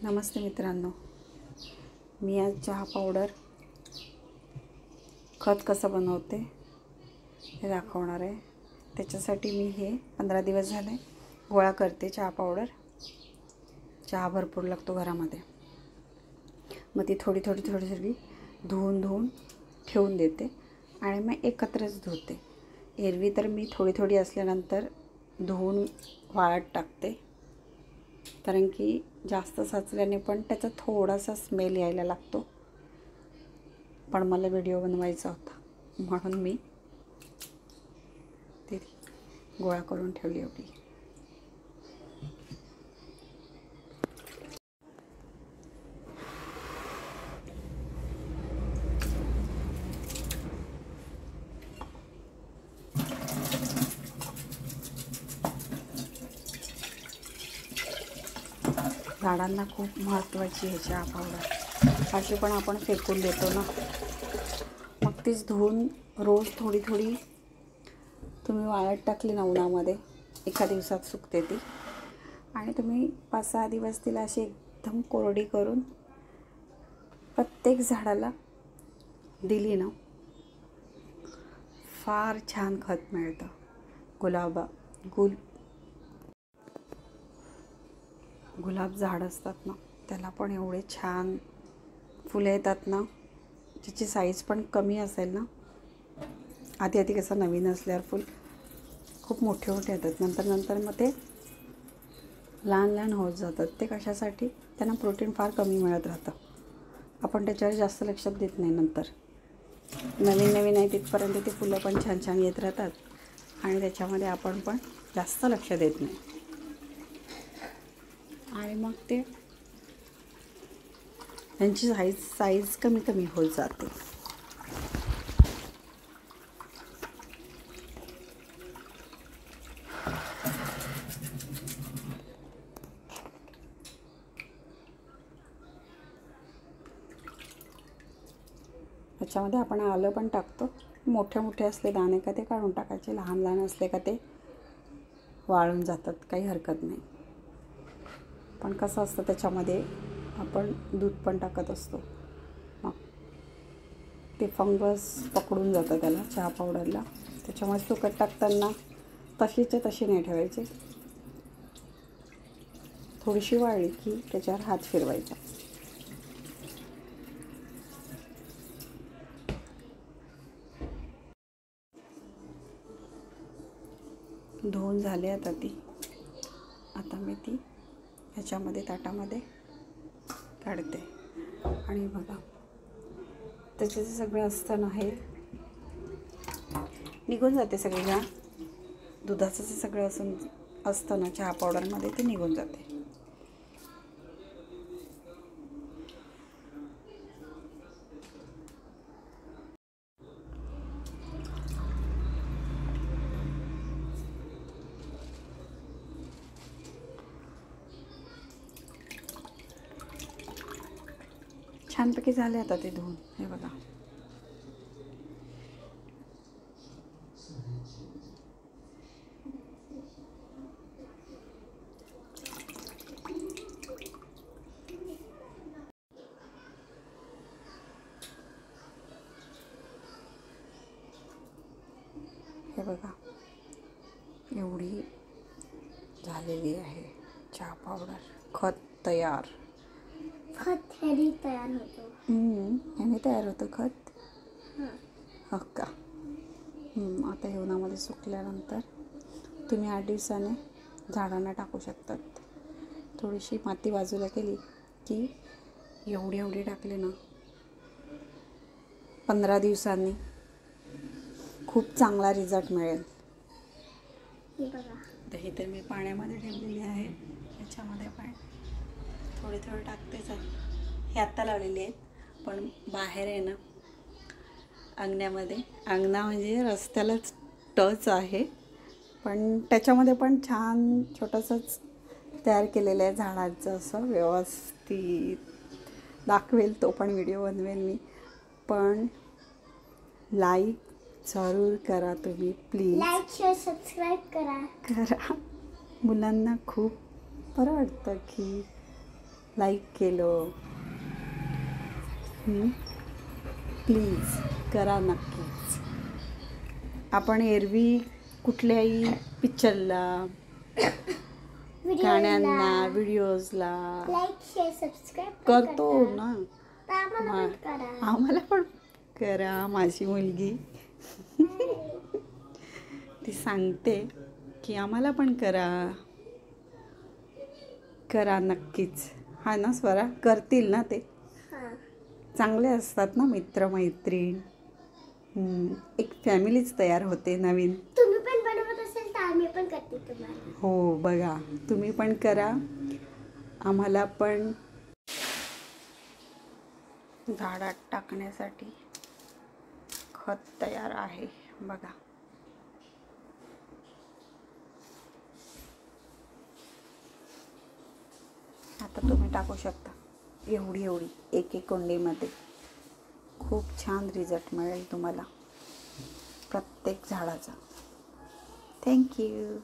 नमस्ते मित्रांनो, मी आज चहा पावडर खत कसं बनवते हे दाखवणार आहे। त्याच्यासाठी मी हे 15 दिवस झाले गोळा करते चहा पावडर। चहा भरपूर लागतो घरामध्ये, मग ती थोडी धुवून ठेवून देते आणि मग एकत्रच धुते। एरवी तर मी थोडी असल्यानंतर धुवून वाळत टाकते, कारण की जास्त साचल्याने पण त्याचा थोडासा स्मेल यायला लागतो। पण मला व्हिडिओ बनवायचा होता म्हणून मी ती गोळा करून ठेवली होती। झाडांना खूप महत्त्वाची आहे चहा पावडर। अशी पण आपण फेकून देतो ना, मग तीच धुवून रोज थोडी तुम्ही वाळत टाकली ना उन्हामध्ये, एका दिवसात सुकते ती। आणि तुम्ही 5-6 दिवस तिला अशी एकदम कोरडी करून प्रत्येक झाडाला दिली ना, फार छान खत मिळतं। गुलाब झाड असतात ना, त्याला पण एवढे छान फुलं येतात ना। ज्याची साईज पण कमी असेल ना, आधी कसं नवीन असल्यावर फुल खूप मोठे येतात, नंतर मग ते लहान होत जातात। ते कशासाठी? त्यांना प्रोटीन फार कमी मिळत राहतं। आपण त्याच्यावर जास्त लक्ष देत नाही। नंतर नवीन आहे तिथपर्यंत ती फुलं पण छान येत राहतात आणि त्याच्यामध्ये आपण पण जास्त लक्ष देत नाही आणि मग ते त्यांची साईज कमी होत जाते। त्याच्यामध्ये आपण आलं पण टाकतो। मोठे असले दाणे का ते काढून टाकायचे, लहान असले का ते वाळून जातात, काही हरकत नाही। पण कसं असतं, त्याच्यामध्ये आपण दूध पण टाकत असतो, मग ते फंगस पकडून जातं त्याला, चहा पावडरला। त्याच्यामुळे सुकत टाकताना तशी नाही ठेवायची। थोडीशी वाळली की त्याच्यावर हात फिरवायचा। धुवून झाले आता मी ती ह्याच्यामध्ये ताटामध्ये काढते आणि बघा त्याचं जे सगळं असतं ना, हे निघून जाते। सगळी घाण दुधाचं जे सगळं असतं ना चहा पावडरमध्ये, ते निघून जाते। छानपैकी झाले आता ते धुवून, हे बघा। हे बघा, एवढी झालेली आहे चहा पावडर। खत तयार। खत ह्याने तयार होतं। ह्याने तयार होतं खत। हो का? आता हे उन्हामध्ये सुकल्यानंतर तुम्ही 8 दिवसाने झाडांना टाकू शकतात। थोडीशी माती बाजूला केली की एवढी टाकले ना, 15 दिवसांनी खूप चांगला रिझल्ट मिळेल। हे तर मी पाण्यामध्ये ठेवलेली आहे, याच्यामध्ये पण थोडे टाकतेच आहे। हे आत्ता लावलेले आहेत, पण बाहेर आहे ना, अंगणा म्हणजे रस्त्यालाच टच आहे, पण त्याच्यामध्ये पण छान छोटंसंच तयार केलेलं आहे झाडांचं। असं व्यवस्थित दाखवेल, तो पण व्हिडिओ बनवेल मी। पण लाईक जरूर करा तुम्ही, प्लीज। लाईक शेअर सबस्क्राईब करा। मुलांना खूप बरं वाटतं की लाईक केलं, प्लीज करा नक्कीच. आपण एरवी कुठल्याही पिक्चरला, गाण्यांना, व्हिडिओजला लाईक शेअर सबस्क्राईब करतो ना. तर आम्हाला पण करा. आम्हाला पण करा. माझी मुलगी ती सांगते की आम्हाला पण करा. करा नक्कीच. हा ना स्वरा, करतील ना ते. हां. चांगले असतात ना मित्रमैत्रीण. एक फॅमिलीच तयार होते नवीन. तुम्ही पण बनवत असेल तर आम्ही पण करते तुम्हाला. हो बघा, तुम्ही पण करा. आम्हाला पण. झाडात टाकण्यासाठी खत तयार आहे बघा. आता तुम्ही टाकू शकता एवढी एक कुंडीमध्ये. खूप छान रिझल्ट मिळेल तुम्हाला प्रत्येक झाडाचा. थँक्यू.